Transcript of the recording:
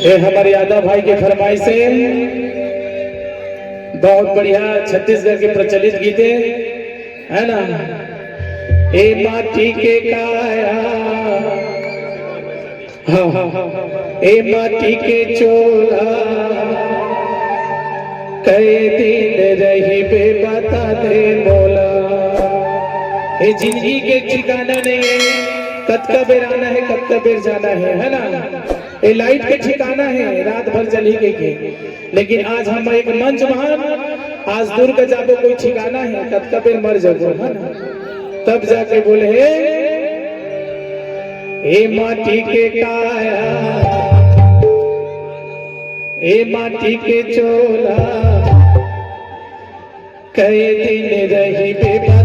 ये हमारे यादव भाई के फरमाइश से बहुत बढ़िया छत्तीसगढ़ के प्रचलित गीते है ना। ए माटी के काया, हाँ हाँ, ए माटी के चोला कई दिन रही बे बता दे मोला। ये जिंदगी के ठिकाना नहीं है, कब का बेर आना है कब का बेर जाना है ना। ये लाइट के ठिकाना है, रात भर जली के लेकिन आज हम एक मंच महान, आज दूर का जाबो कोई ठिकाना है, कब का बेर मर जाबो है ना। तब जाके बोले हे माटी के काया, हे माटी के चोला कई दिन रही बेबा